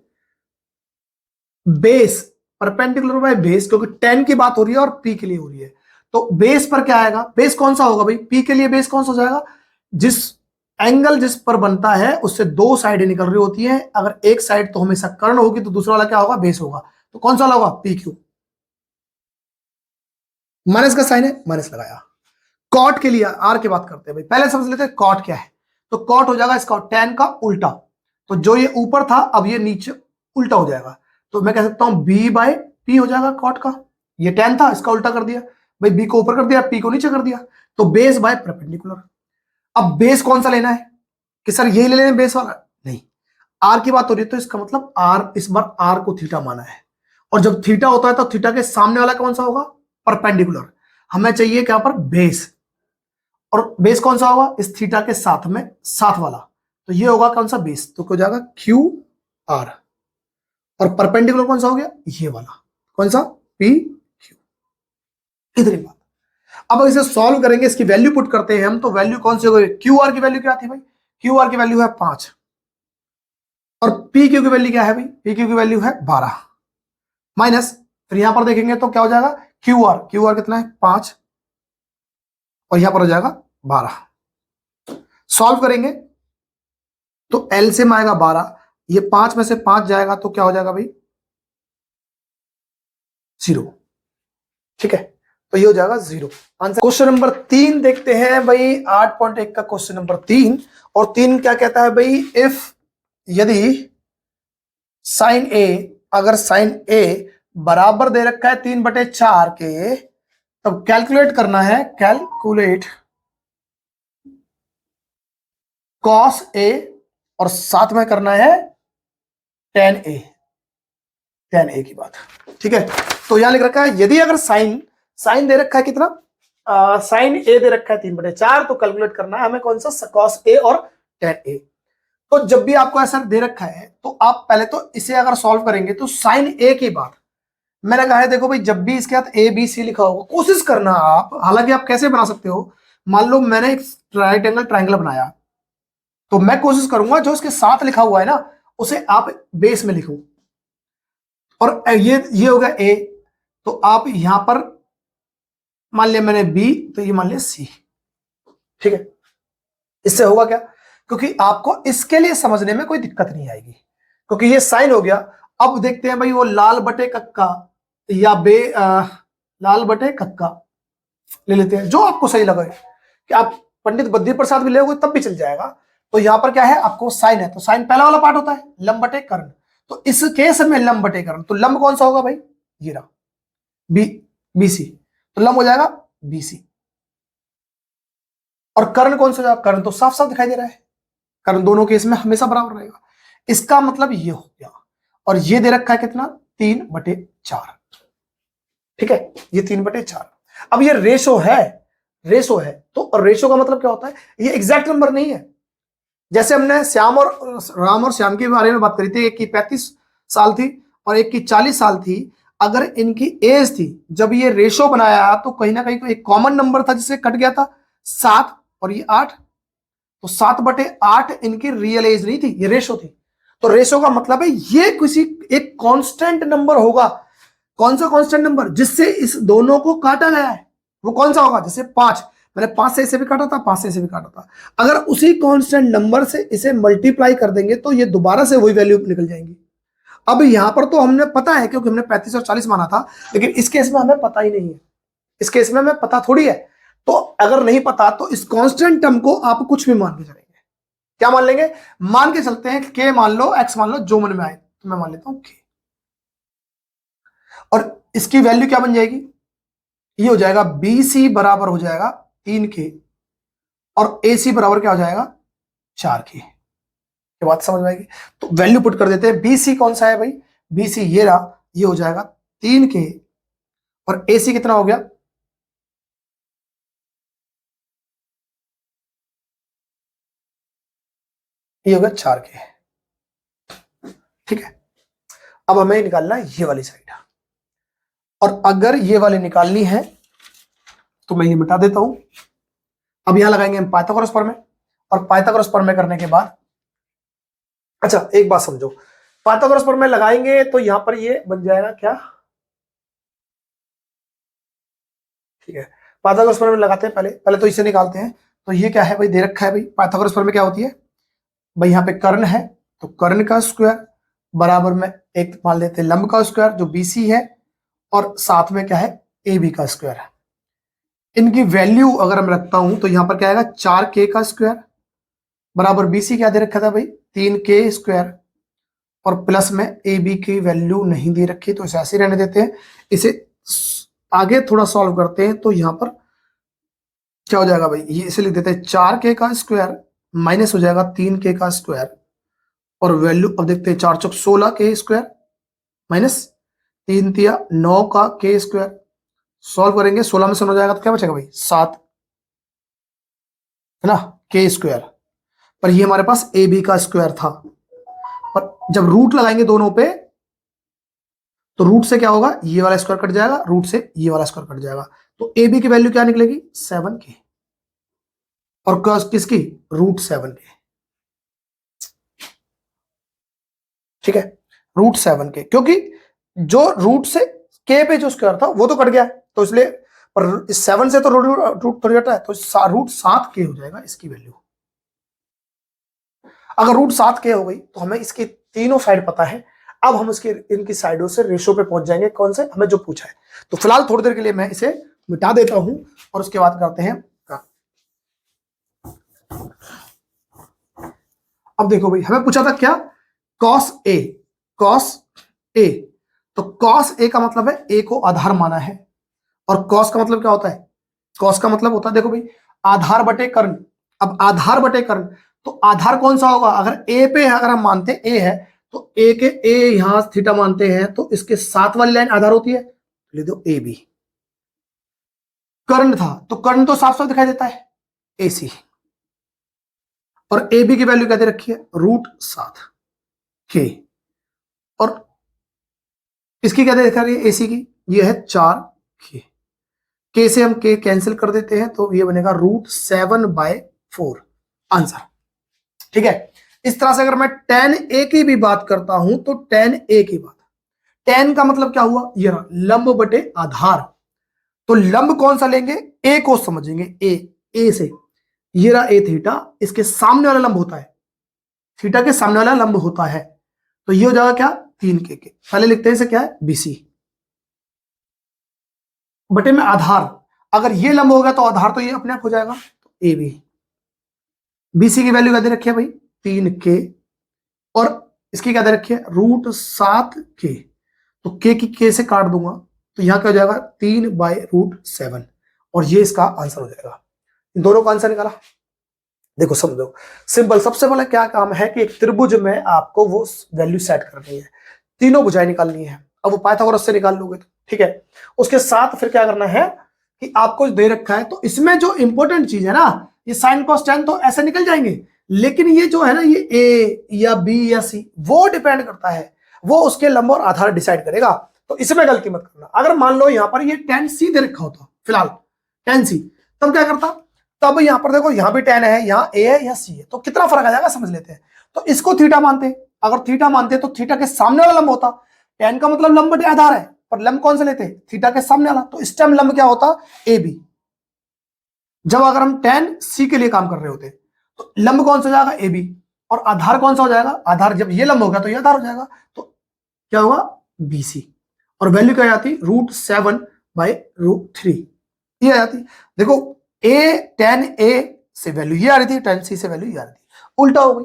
बेस, परपेंडिकुलर बाय बेस, क्योंकि 10 की बात हो रही है और P के लिए हो रही है, तो बेस पर क्या आएगा, बेस कौन सा होगा भाई, P के लिए बेस कौन सा हो जाएगा, जिस एंगल जिस पर बनता है उससे दो साइडें निकल रही होती है, अगर एक साइड तो हमेशा कर्ण होगी, तो दूसरा वाला क्या होगा, बेस होगा। तो कौन सा होगा, PQ। माइनस का साइन है, माइनस लगाया। कॉट के लिए आर की बात करते हैं भाई, पहले समझ लेते हैं कॉट क्या है। तो कॉट हो जाएगा इसका टेन का उल्टा, तो जो ये ऊपर था अब ये नीचे उल्टा हो जाएगा, तो मैं कह सकता हूं बी बाय पी हो जाएगा कॉट का। ये टेन था, इसका उल्टा कर दिया भाई, बी को ऊपर कर दिया, पी को नीचे कर दिया, तो बेस बाय परपेंडिकुलर। अब बेस कौन सा लेना है कि सर यही ले लेना बेस वाला, नहीं, आर की बात हो रही है, तो इसका मतलब आर, इस बार आर को थीटा माना है, और जब थीटा होता है तो थीटा के सामने वाला कौन सा होगा, परपेंडिकुलर। हमें चाहिए क्या पर बेस, और बेस कौन सा होगा, इस थीटा के साथ में साथ वाला, तो ये होगा कौन सा बेस, तो हो जाएगा क्यू आर, और परपेंडिकुलर कौन सा हो गया, ये वाला कौन सा, पी क्यू। इतनी बात। अब इसे सॉल्व करेंगे, इसकी वैल्यू पुट करते हैं हम, तो वैल्यू कौन सी होगी, क्यू आर की वैल्यू क्या थी भाई, क्यू आर की वैल्यू है 5, और पी क्यू की वैल्यू क्या है भाई, पी क्यू की वैल्यू है 12, माइनस, फिर यहां पर देखेंगे तो क्या हो जाएगा, क्यू आर कितना है 5, और यहां पर हो जाएगा 12। सॉल्व करेंगे तो एलसीएम आएगा 12, ये 5 में से 5 जाएगा तो क्या हो जाएगा भाई, 0। ठीक है, तो ये हो जाएगा 0 आंसर। क्वेश्चन नंबर 3 देखते हैं भाई, 8.1 का क्वेश्चन नंबर 3, और 3 क्या कहता है भाई, इफ यदि साइन ए अगर साइन ए बराबर दे रखा है 3/4 के, तब कैलकुलेट करना है, कैलकुलेट कॉस ए, और साथ में करना है टेन ए की बात। ठीक है, तो यहां लिख रखा है यदि अगर साइन दे रखा है कितना, साइन ए दे रखा है 3/4, तो कैलकुलेट करना है हमें कौन सा, कॉस ए और टेन ए। तो जब भी आपको ऐसा दे रखा है तो आप पहले तो इसे अगर सॉल्व करेंगे तो साइन ए की बात मैंने कहा है, देखो भाई जब भी इसके साथ ए बी सी लिखा होगा कोशिश करना आप, हालांकि आप कैसे बना सकते हो, मान लो मैंने एक ट्रायंगल बनाया, तो मैं कोशिश करूंगा जो इसके साथ लिखा हुआ है ना उसे आप बेस में लिखो, और ये हो गया ए, तो आप यहां पर मान लिया मैंने बी, तो ये मान लिया सी। ठीक है, इससे होगा क्या, क्योंकि आपको इसके लिए समझने में कोई दिक्कत नहीं आएगी, क्योंकि ये साइन हो गया। अब देखते हैं भाई वो लाल बटे कक्का या लाल बटे कक्का ले लेते हैं, जो आपको सही लगे, कि आप पंडित बद्री प्रसाद भी ले तब भी चल जाएगा। तो यहां पर क्या है, आपको साइन है, तो साइन पहला वाला पार्ट होता है लंब बटे कर्ण, तो इस केस में लंब बटे कर्ण, तो लंब कौन सा होगा भाई, ये रहा बीसी, तो लंब हो जाएगा बीसी, और कर्ण कौन सा जाएगा, कर्ण तो साफ साफ दिखाई दे रहा है, कर्ण दोनों केस में हमेशा बराबर रहेगा। इसका मतलब ये हो गया, और ये दे रखा है कितना, 3/4। ठीक है, ये 3/4। अब ये रेशो है, तो रेशो का मतलब क्या होता है, ये एग्जैक्ट नंबर नहीं है। जैसे हमने श्याम और राम और श्याम के बारे में बात करी थी, एक की 35 साल थी और एक की 40 साल थी, अगर इनकी एज थी, जब ये रेशो बनाया तो कहीं ना कहीं तो एक कॉमन नंबर था जिससे कट गया था 7 और ये 8, तो 7/8 इनकी रियल एज नहीं थी, ये रेशो थी। तो रेशो का मतलब है ये किसी एक कांस्टेंट नंबर होगा। कौन सा कांस्टेंट नंबर, जिससे इस दोनों को काटा गया है, वो कौन सा होगा, जैसे 5, मैंने 5 से इसे भी काटा था, 5 से इसे भी काटा था, अगर उसी कांस्टेंट नंबर से इसे मल्टीप्लाई कर देंगे तो ये दोबारा से वही वैल्यू निकल जाएंगी। अब यहां पर तो हमने पता है क्योंकि हमने 35 और 40 माना था, लेकिन इस केस में हमें पता ही नहीं है, इस केस में हमें पता थोड़ी है। तो अगर नहीं पता तो इस कांस्टेंट टर्म को आप कुछ भी मान के चलेंगे। क्या मान लेंगे, मान के चलते हैं के मान लो, एक्स मान लो, जो मन में आए, तो मैं मान लेता हूं के, और इसकी वैल्यू क्या बन जाएगी, ये हो जाएगा BC बराबर हो जाएगा 3K, और AC बराबर क्या हो जाएगा 4K। ये बात समझ में आएगी, तो वैल्यू पुट कर देते हैं। BC कौन सा है भाई, BC ये रहा, ये हो जाएगा 3K, और AC कितना हो गया, ये हो गया 4K। ठीक है, अब हमें निकालना है ये वाली साइड, और अगर ये वाली निकालनी है तो मैं ये मिटा देता हूं। अब यहां लगाएंगे हम पाइथागोरस प्रमेय, और पाइथागोरस प्रमेय करने के बाद, अच्छा एक बात समझो, पाइथागोरस प्रमेय लगाएंगे तो यहां पर ये बन जाएगा क्या, ठीक है, पाइथागोरस प्रमेय लगाते हैं, पहले तो इसे निकालते हैं। तो ये क्या है भाई, दे रखा है भाई, पाइथागोरस प्रमेय क्या होती है भाई, यहाँ पे कर्ण है तो कर्ण का स्क्वायर बराबर में एक मान लेते हैं लंब का स्क्वायर जो BC है, और साथ में क्या है AB का स्क्वायर है। इनकी वैल्यू अगर मैं रखता हूं तो यहां पर क्या आएगा, 4K का स्क्वायर बराबर BC क्या दे रखा था भाई, 3K स्क्वायर, और प्लस में AB की वैल्यू नहीं दे रखी, तो इसे ऐसे रहने देते हैं। इसे आगे थोड़ा सॉल्व करते हैं, तो यहां पर क्या हो जाएगा भाई, ये इसे लिख देते हैं 4K का स्क्वायर माइनस हो जाएगा 3K का स्क्वायर, और वैल्यू अब देखते हैं, 4 चौक 16K स्क्वायर माइनस 3 तिया 9 का K स्क्वायर, सॉल्व करेंगे 16 में से 9 जाएगा तो क्या बचेगा भाई 7, है ना, K स्क्वायर, पर ये हमारे पास AB का स्क्वायर था। पर जब रूट लगाएंगे दोनों पे तो रूट से क्या होगा, ये वाला स्क्वायर कट जाएगा, रूट से ये वाला स्क्वायर कट जाएगा, तो AB की वैल्यू क्या निकलेगी 7K, और किसकी, √7K। ठीक है, √7K, क्योंकि जो रूट से K पे जो स्क्वायर था वो तो कट गया है, तो इसलिए, पर इस 7 से तो रूट थोड़ी हटा है, तो √7K हो जाएगा इसकी वैल्यू। अगर √7K हो गई तो हमें इसकी तीनों साइड पता है। अब हम इसके इनकी साइडों से रेशो पे पहुंच जाएंगे, कौन से हमें जो पूछा है। तो फिलहाल थोड़ी देर के लिए मैं इसे मिटा देता हूं, और उसके बाद करते हैं। अब देखो भाई, हमें पूछा था क्या, cos A, cos ए। तो कॉस ए का मतलब है ए को आधार माना है, और कॉस का मतलब क्या होता है? कॉस का मतलब होता है, देखो भाई, आधार बटे कर्ण। अब आधार बटे कर्ण, तो आधार कौन सा होगा? अगर ए पे है, अगर हम मानते ए है, तो ए के ए यहां थीटा मानते हैं, तो इसके साथ वाली लाइन आधार होती है, लिख दो ए बी। कर्ण था, तो कर्ण तो साफ साफ दिखाई देता है, ए सी। और ए बी की वैल्यू क्या दे रखी है? √7 के। और इसकी क्या दे रखा है? ए सी की ये है 4 के से हम के कैंसिल कर देते हैं, तो ये बनेगा √7/4 आंसर। ठीक है। इस तरह से अगर मैं tan a की भी बात करता हूं, तो tan a की बात, tan का मतलब क्या हुआ? ये रहा लंब बटे आधार। तो लंब कौन सा लेंगे? a को समझेंगे, a से। ये रहा a थीटा, इसके सामने वाला लंब होता है, थीटा के सामने वाला लंब होता है, तो ये हो जाएगा क्या? 3 के। पहले लिखते हैं इसे, क्या है? BC बटे में आधार। अगर ये लंब होगा तो आधार तो ये अपने आप हो जाएगा, तो AB। BC की वैल्यू क्या दे रखी है भाई? 3 के, और इसकी क्या दे रखी है? √7 के। तो के की के से काट दूंगा, तो यहां क्या हो जाएगा? 3/√7, और ये इसका आंसर हो जाएगा। इन दोनों का आंसर निकाला। देखो समझो, सिंपल। सबसे पहले क्या काम है कि एक त्रिभुज में आपको वो वैल्यू सेट करनी है, तीनों भुजाएं निकालनी है। अब वो पाइथागोरस से निकाल लोगे तो ठीक है। उसके साथ फिर क्या करना है कि आपको दे रखा है, तो इसमें जो इंपॉर्टेंट चीज है ना, ये साइन कॉस टेन तो ऐसे निकल जाएंगे, लेकिन ये जो है ना, ये ए या बी या सी, वो डिपेंड करता है, वो उसके लंब और आधार डिसाइड करेगा। तो इसमें गलती मत करना। अगर मान लो यहां पर ये tan C दे रखा होता, फिलहाल tan C, तब क्या करता? तब यहां पर देखो, यहां भी tan है, यहां a है, यहां C है, तो कितना फर्क आ जाएगा समझ लेते हैं। तो इसको थीटा मानते, अगर थीटा मानते तो थीटा के सामने वाला लंब होता। tan का मतलब लंब बटे आधार है, पर लंब कौन से लेते? थीटा के सामने वाला, तो इस टाइम लंब क्या होता? AB। जब अगर हम tan C के लिए काम कर रहे होते, तो लंब कौन सा हो जाएगा? AB। और आधार कौन सा हो जाएगा? आधार जब ये लंब होगा तो ये आधार हो जाएगा, तो क्या होगा? BC। और वैल्यू क्या आती? √7/√3 ये आ जाती। देखो, tan A से वैल्यू ये आ रही थी, tan C से वैल्यू ये आ रही थी, उल्टा हो गई।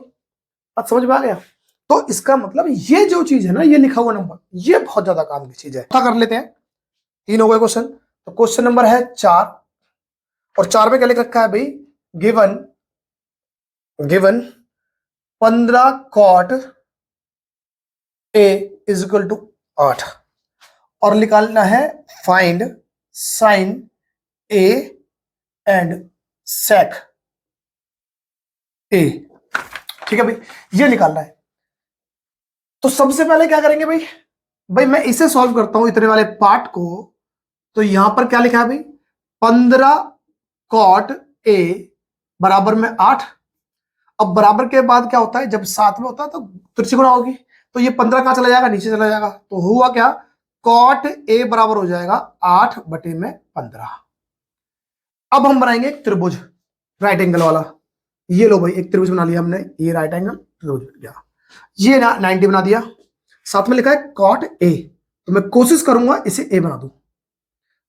बात समझ में आ गया? तो इसका मतलब ये जो चीज है ना, ये लिखा हुआ नंबर, ये बहुत ज्यादा काम की चीज है। क्या कर लेते हैं? 3 हो गए क्वेश्चन। तो क्वेश्चन नंबर है 4, और 4 में क्या लिख रखा है भाई? Given 15 cot A is equal to 8, और निकालना है find sine A and sec A। ठीक है भाई, ये निकालना है। तो सबसे पहले क्या करेंगे भाई? भाई मैं इसे सॉल्व करता हूं, इतने वाले पार्ट को। तो यहां पर क्या लिखा है भाई? 15 cot A बराबर में 8। अब बराबर के बाद क्या होता है? जब साथ में होता है तो तिरछी गुणा होगी, तो ये 15 कहां चला जाएगा? नीचे चला जाएगा। तो हुआ क्या? cot A बराबर हो जाएगा 8/15। अब हम बनाएंगे एक त्रिभुज, राइट एंगल वाला। ये लो भाई, एक त्रिभुज बना लिया हमने, ये राइट एंगल त्रिभुज बन गया। ये ना 90 बना दिया, साथ में लिखा है cot A। तो मैं कोशिश करूंगा इसे A बना दूं,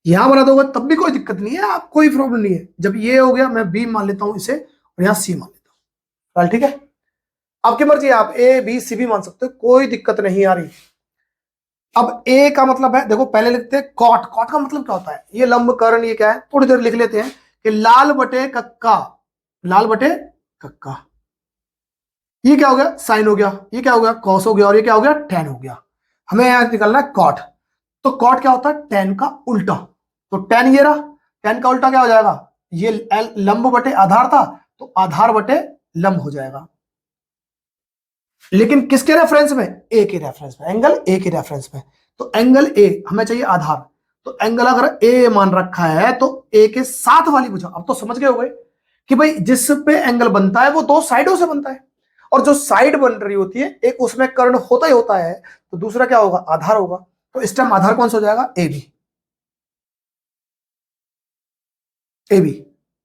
यहां बना दोगे तब भी कोई दिक्कत नहीं है, आप कोई प्रॉब्लम नहीं है। जब ये हो गया, मैं B मान लेता हूं इसे, और यहां C मान लेता हूं। ठीक है, आपकी मर्जी है, आप A B C भी मान सकते हो, कोई दिक्कत नहीं आ रही। अब A का मतलब है, देखो पहले लिखते हैं कॉट। कॉट का मतलब क्या होता है? ये लंब कर्ण, ये क्या है? थोड़ी देर लिख लेते हैं कि लाल बटे कक्का, लाल बटे कक्का। ये क्या हो गया? साइन हो गया। ये क्या हो गया? कॉस हो गया। और ये क्या हो गया? tan हो गया। हमें यहां निकालना है कॉट। तो कॉट क्या होता है? tan का उल्टा। तो tan ये रहा, tan का उल्टा क्या हो जाएगा? ये लंब बटे आधार था, तो आधार बटे लंब हो जाएगा, लेकिन किसके रेफरेंस में? ए के रेफरेंस में, एंगल ए के रेफरेंस में। तो एंगल ए हमें चाहिए आधार, तो एंगल अगर ए मान रखा है, तो ए के साथ वाली भुजा। अब तो समझ गए होंगे कि भाई जिस पे एंगल बनता है वो दो साइडों से बनता है, और जो साइड बन रही होती है, एक उसमें कर्ण होता ही होता है, तो दूसरा क्या होगा? आधार होगा। तो इस टाइम आधार कौन सा हो जाएगा? A B. ए बी,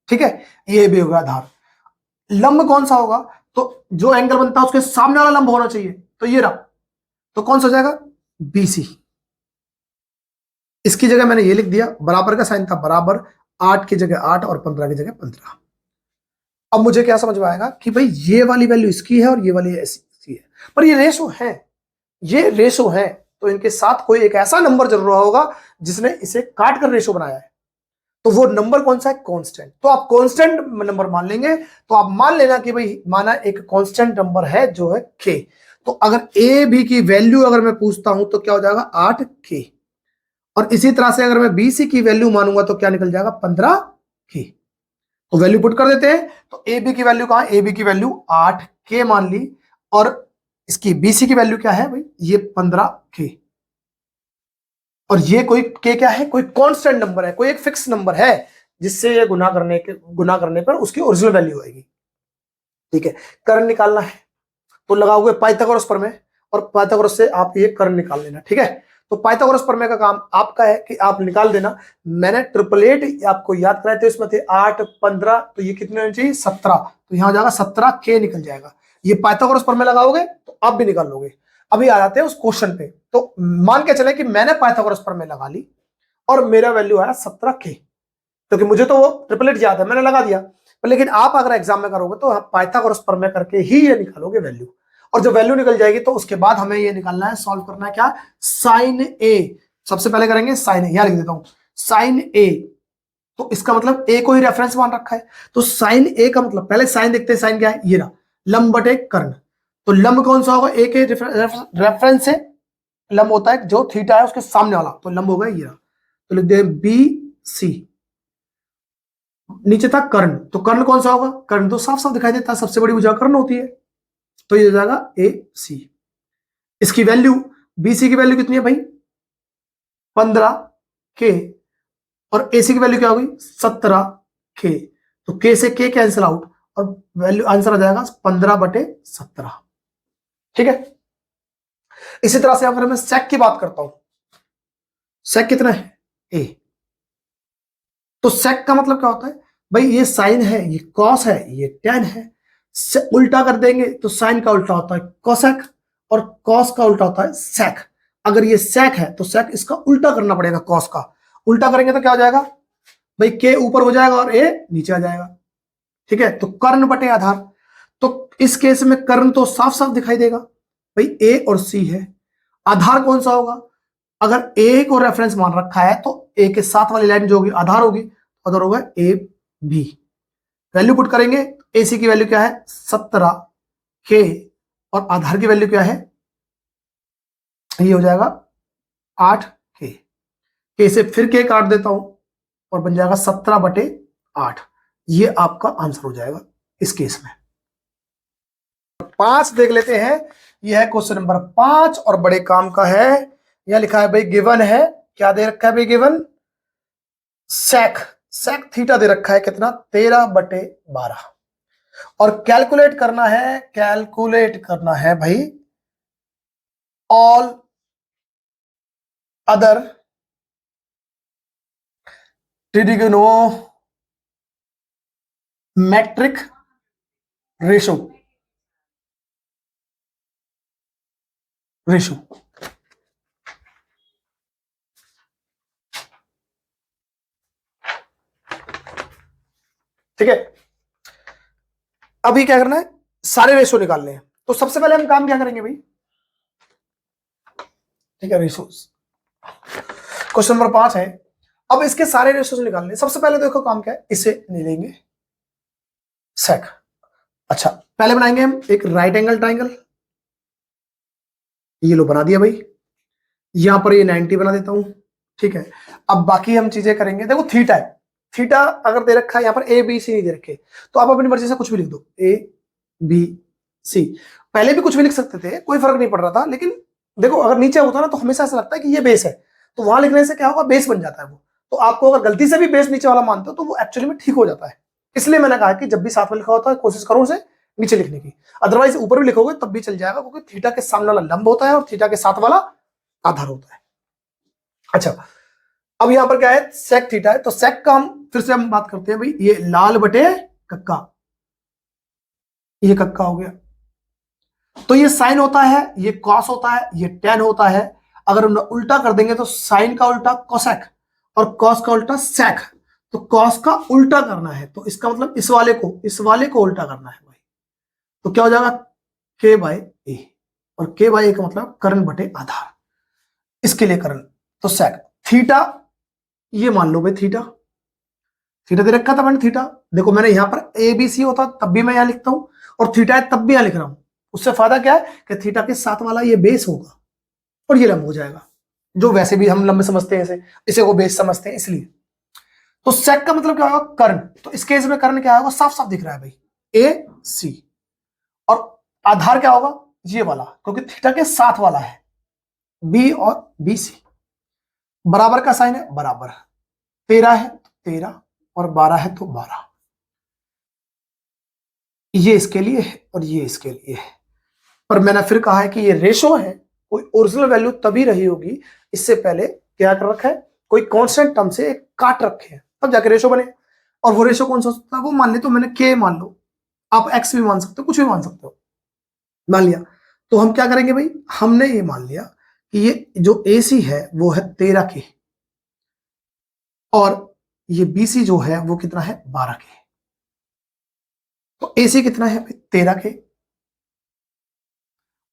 ठीक है, ये भी होगा आधार। लंब कौन सा होगा? तो जो एंगल बनता है उसके सामने वाला लंब होना चाहिए, तो ये रहा। तो कौन सा हो जाएगा? BC। इसकी जगह मैंने ये लिख दिया, बराबर का साइन था बराबर, 8 की जगह 8 और 15 की जगह 15। अब मुझे क्या समझ में आएगा कि भाई ये वाली वैल्यू इसकी है और ये वाली इसकी है, पर ये रेशो है, ये रेशो है। तो इनके साथ कोई एक ऐसा नंबर जरूर रहा होगा जिसने इसे काट कर रेशो बनाया है। तो वो नंबर कौन सा है? कांस्टेंट। तो आप कांस्टेंट नंबर मान लेंगे, तो आप मान लेना कि भाई माना एक कांस्टेंट नंबर है जो है k। तो अगर ए बी की वैल्यू अगर मैं पूछता हूं तो क्या हो जाएगा? 8k। और इसी तरह से अगर मैं बी सी की वैल्यू मानूंगा तो क्या निकल जाएगा? 15k। तो वैल्यू पुट कर देते हैं। तो ए बी की वैल्यू कहां? ए बी की वैल्यू 8k मान ली, और इसकी बी सी की वैल्यू क्या है भाई? ये 15k। और ये कोई के क्या है? कोई कांस्टेंट नंबर है, कोई एक फिक्स नंबर है जिससे ये गुना करने पर उसकी ओरिजिनल वैल्यू आएगी। ठीक है, कर्ण निकालना है तो लगाओगे पाइथागोरस प्रमेय, और पाइथागोरस से आप ये कर्ण निकाल लेना। ठीक है, तो पाइथागोरस प्रमेय का काम आपका है कि आप निकाल देना। मैंने 888 आपको याद कराए थे, इसमें थे 8 15, तो ये कितने होने चाहिए? 17। तो यहां हो जाएगा 17k निकल जाएगा। ये पाइथागोरस प्रमेय लगाओगे तो आप भी निकाल लोगे। अभी आ जाते हैं उस क्वेश्चन पे। तो मान के चले कि मैंने पाइथागोरस प्रमेय लगा ली और मेरा वैल्यू आया 17k, क्योंकि मुझे तो वो 888 याद है, मैंने लगा दिया। लेकिन आप अगर एग्जाम में करोगे तो आप पाइथागोरस प्रमेय करके ही ये निकालोगे वैल्यू। और जब वैल्यू निकल जाएगी तो उसके बाद हमें ये निकालना है, सॉल्व करना है क्या? साइन ए। सबसे पहले करेंगे साइन ए, यहां लिख देता हूं साइन ए। तो इसका मतलब ए को ही रेफरेंस मान रखा है, तो साइन ए का मतलब पहले साइन देखते हैं। साइन क्या है? ये रहा, लंब बटे कर्ण। तो लंब कौन सा होगा? ए के रेफरेंस से लंब होता है जो थीटा है उसके सामने वाला, तो लंब होगा ये रहा। तो लिख दे बी सी। नीचे था कर्ण, तो कर्ण कौन सा होगा? कर्ण तो साफ साफ दिखाई देता है, सबसे बड़ी भुजा कर्ण होती है, तो ये हो जाएगा ए सी। इसकी वैल्यू बी सी की वैल्यू कितनी है भाई? 15k। और ए सी की वैल्यू क्या होगी? 17k। तो k से k कैंसिल आउट और वैल्यू आंसर आ जाएगा 15/17। ठीक है, इसी तरह से अगर मैं सेक की बात करता हूं, सेक कितना है? a। तो सेक का मतलब क्या होता है भाई? ये साइन है, ये कॉस है, ये टेन है। उल्टा कर देंगे तो साइन का उल्टा होता है कोसेक, और कॉस का उल्टा होता है सेक। अगर ये सेक है तो सेक इसका उल्टा करना पड़ेगा, कॉस का। उल्टा करेंगे तो क्या हो जाएगा भाई? के ऊपर हो जाएगा और ए नीचे आ जाएगा। ठीक है, तो कर्ण बटे आधार। तो इस केस में कर्ण तो साफ साफ दिखाई देगा भाई, ए और सी है। आधार कौन सा होगा? अगर ए को रेफरेंस मान रखा है तो ए के साथ वाली लाइन जो होगी आधार होगी, आधार होगा ए बी। वैल्यू पुट करेंगे, ए सी की वैल्यू क्या है? 17k, और आधार की वैल्यू क्या है? ये हो जाएगा 8k। के से फिर के काट देता हूं और बन जाएगा 17/8। ये आपका आंसर हो जाएगा इस केस में। 5 देख लेते हैं। यह है क्वेश्चन नंबर 5 और बड़े काम का है। यह लिखा है भाई गिवन है, क्या दे रखा है भाई? गिवन सेक, सेक थीटा दे रखा है कितना? 13/12। और कैलकुलेट करना है, कैलकुलेट करना है भाई all other trigonometric ratio, ratio. ठीक है, अभी क्या करना है? सारे रेशो निकालने हैं। तो सबसे पहले हम काम क्या करेंगे भाई? ठीक है, रेशोस क्वेश्चन नंबर 5 है। अब इसके सारे रेशोस निकालने। सबसे पहले देखो काम क्या है, इसे ले लेंगे सेक। अच्छा, पहले बनाएंगे हम एक राइट एंगल ट्राइंगल। ये लो बना दिया भाई, यहां पर ये 90 बना देता हूं। ठीक है, अब बाकी हम चीजें करेंगे। देखो थीटा है, थीटा अगर दे रखा है यहाँ पर ए बी सी नहीं दे रखे, तो आप अपनी मर्जी से कुछ भी लिख दो, ए बी सी। पहले भी कुछ भी लिख सकते थे, कोई फर्क नहीं पड़ रहा था। लेकिन देखो अगर नीचे होता ना तो हमेशा ऐसा लगता है कि ये बेस है, तो वहां लिखने से क्या होगा? बेस बन जाता है वो। तो आपको अगर गलती से भी बेस नीचे वाला मानते हो तो वो एक्चुअली में ठीक हो जाता है। इसलिए मैंने कहा कि जब भी साथ में लिखा होता है कोशिश करो उसे नीचे लिखने की। अदरवाइज ऊपर भी लिखोगे तब भी चल जाएगा, क्योंकि थीटा के सामने वाला लंब होता है और थीटा के साथ वाला आधार होता है। अच्छा, अब यहां पर क्या है? सेक थीटा है, तो सेक का हम फिर से हम बात करते हैं भाई। ये लाल बटे कक्का, ये कक्का हो गया। तो ये साइन होता है, ये कॉस होता है, ये टेन होता है। अगर हम उल्टा कर देंगे तो साइन का उल्टा कोसेक और कॉस का उल्टा सेक। तो कॉस का उल्टा करना है, तो इसका मतलब इस वाले को उल्टा करना है भाई। तो क्या हो जाएगा? k/a, और k/a का मतलब कर्ण बटे आधार। इसके लिए कर्ण, तो सेक थीटा, ये मान लो भाई थीटा, थीटा दे रखा था मैंने थीटा, देखो मैंने यहां पर ए बी सी होता तब भी मैं यहां लिखता हूं, और थीटा है तब भी यहां लिख रहा हूं। उससे फायदा क्या है कि थीटा के साथ वाला ये बेस होगा और ये लंब हो जाएगा, जो वैसे भी हम लंब समझते हैं, इसे इसे वो बेस समझते हैं इसलिए। तो सेक का मतलब क्या होगा, कर्ण। तो इस केस में कर्ण क्या होगा, साफ साफ दिख रहा है भाई, ए सी। और आधार क्या होगा, ये वाला, क्योंकि थीटा के साथ वाला है, बी और बी सी। बराबर का साइन है, बराबर 13 है तो 13 और 12 है तो 12, ये इसके लिए है और ये इसके लिए है। पर मैंने फिर कहा है कि ये रेशो है, कोई ओरिजिनल वैल्यू तभी रही होगी, इससे पहले क्या कर रखा है, कोई कांस्टेंट टर्म से एक काट रखे हैं तब जाके रेशो बने। और वो रेशो कौन सा होता है, वो मान ले तो मैंने के मान लो, आप एक्स भी मान सकते हो, कुछ भी मान सकते हो, मान लिया। तो हम क्या करेंगे भाई, हमने ये मान लिया कि ये जो ए सी है वो है 13 के, और ये बी सी जो है वो कितना है, 12 के। तो ए सी कितना है भाई, 13 के,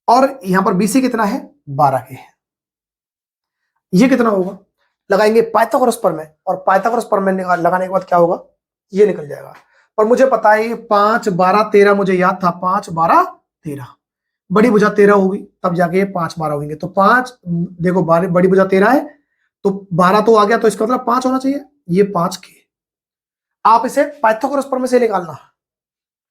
और यहां पर बीसी कितना है, 12 के। ये कितना होगा, लगाएंगे पाइथागोरस प्रमेय, और पाइथागोरस प्रमेय लगाने के बाद क्या होगा, ये निकल जाएगा। और मुझे पता है ये 5 12 13, मुझे याद था 5 12 13, बड़ी भुजा 13 होगी तब जाके ये 5 12 होंगे। तो 5 देखो, बड़ी भुजा 13 है तो 12 तो आ गया, तो इसका मतलब 5 होना चाहिए, ये 5 के। आप इसे पाइथागोरस प्रमेय से निकालना,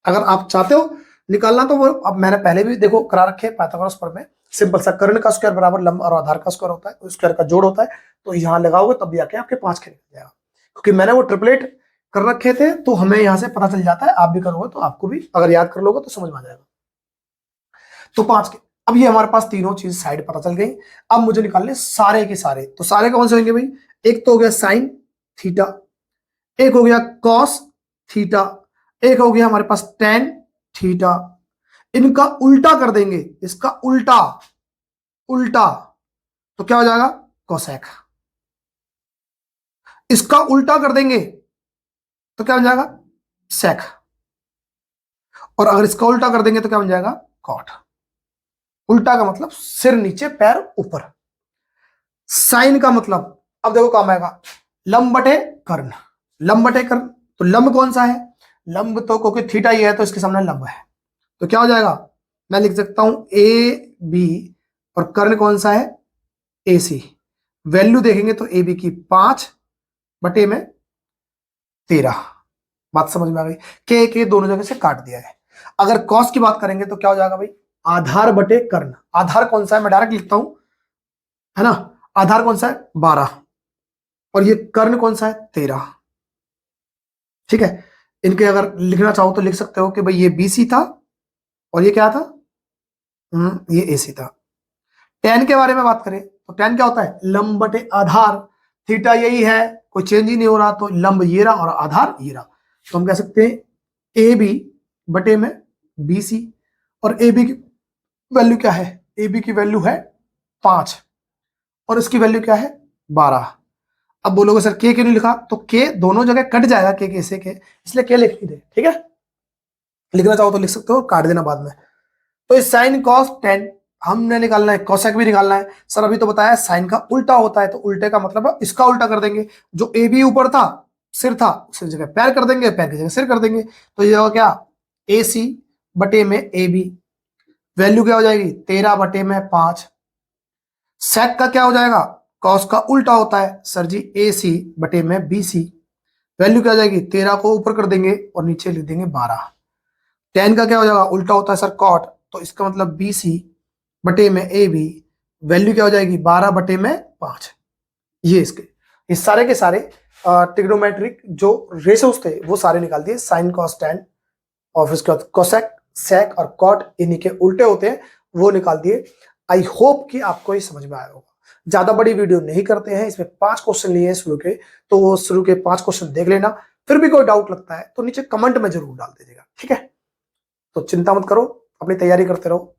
अगर आप चाहते हो निकालना तो वो अब मैंने पहले भी देखो करा रखे पाइथागोरस प्रमेय, सिंपल सा, कर्ण का स्क्वायर बराबर लंब और आधार का स्क्वायर होता है, स्क्वायर का जोड़ होता है। तो यहां लगाओगे तब भी आके आपके 5 के निकल जाएगा, क्योंकि मैंने वो ट्रिपलेट कर रखे थे, तो हमें यहां से पता चल जाता है। आप भी करोगे तो आपको भी अगर याद कर लोगे तो समझ में आ जाएगा। तो 5 के, अब ये हमारे पास तीनों चीज साइड पता चल गई। अब मुझे निकालने सारे के सारे, तो सारे कौन से होंगे भाई, एक तो हो गया साइन थीटा, एक हो गया कॉस थीटा, एक हो गया हमारे पास टेन थीटा। इनका उल्टा कर देंगे, इसका उल्टा, उल्टा तो क्या हो जाएगा, कोसेक। इसका उल्टा कर देंगे तो क्या बन जाएगा, सेक। और अगर इसका उल्टा कर देंगे तो क्या बन जाएगा, कॉट। उल्टा का मतलब सिर नीचे पैर ऊपर। साइन का मतलब, अब देखो काम आएगा, लंब बटे कर्ण, लंब बटे कर्ण। तो लंब कौन सा है, लंब तो क्योंकि थीटा ही है तो इसके सामने लंब है, तो क्या हो जाएगा, मैं लिख सकता हूं ए बी, और कर्ण कौन सा है, ए सी। वैल्यू देखेंगे तो ए बी की 5 बटे में 13, बात समझ में आ गई। के दोनों जगह से काट दिया है। अगर कॉस की बात करेंगे तो क्या हो जाएगा भाई, आधार बटे कर्ण। आधार कौन सा है, मैं डायरेक्ट लिखता हूं, है ना, आधार कौन सा है 12, और ये कर्ण कौन सा है 13। ठीक है, इनके अगर लिखना चाहो तो लिख सकते हो कि भाई ये बीसी था और ये क्या था, ये एसी था। टेन के बारे में बात करें तो टेन क्या होता है, लंब बटे आधार। थीटा यही है, कोई चेंज ही नहीं हो रहा, तो लंब ये रहा और आधार ये रहा। तो हम कह सकते हैं ए बी बटे में बी सी, और ए बी की वैल्यू क्या है, ए बी की वैल्यू है 5 और इसकी वैल्यू क्या है 12। अब बोलोगे सर के क्यों नहीं लिखा, तो के दोनों जगह कट जाएगा के से के, इसलिए के लिख नहीं दे। ठीक है, लिखना चाहो तो लिख सकते हो, काट देना बाद में। तो इस साइन कॉस टेन हमने निकालना है, कॉसेक भी निकालना है। सर अभी तो बताया साइन का उल्टा होता है, तो उल्टे का मतलब है इसका उल्टा कर देंगे। जो ए बी ऊपर था, सिर था, उस जगह पैर कर देंगे, पैर की जगह सिर कर देंगे। तो ये होगा क्या, ए सी बटे में ए बी, वैल्यू क्या हो जाएगी 13 बटे में 5। सेक का क्या हो जाएगा, कॉस का उल्टा होता है सर जी, ए सी बटे में बी सी, वैल्यू क्या हो जाएगी 13 को ऊपर कर देंगे और नीचे लिख देंगे 12। टेन का क्या हो जाएगा, उल्टा होता है सर कॉट, तो इसका मतलब बी सी बटे में ए बी, वैल्यू क्या हो जाएगी 12 बटे में 5। ये इसके, ये सारे के सारे ट्रिग्नोमेट्रिक जो रेशोस थे वो सारे निकाल दिए, साइन कॉस टेन, और उसके बाद कोसेक सेक और कॉट इन्हीं के उल्टे होते हैं वो निकाल दिए। आई होप कि आपको ये समझ में आया होगा। ज्यादा बड़ी वीडियो नहीं करते हैं, इसमें 5 क्वेश्चन लिए हैं शुरू के, तो वो शुरू के 5 क्वेश्चन देख लेना। फिर भी कोई डाउट लगता है तो नीचे कमेंट में जरूर डाल दीजिएगा। ठीक है, तो चिंता मत करो, अपनी तैयारी करते रहो।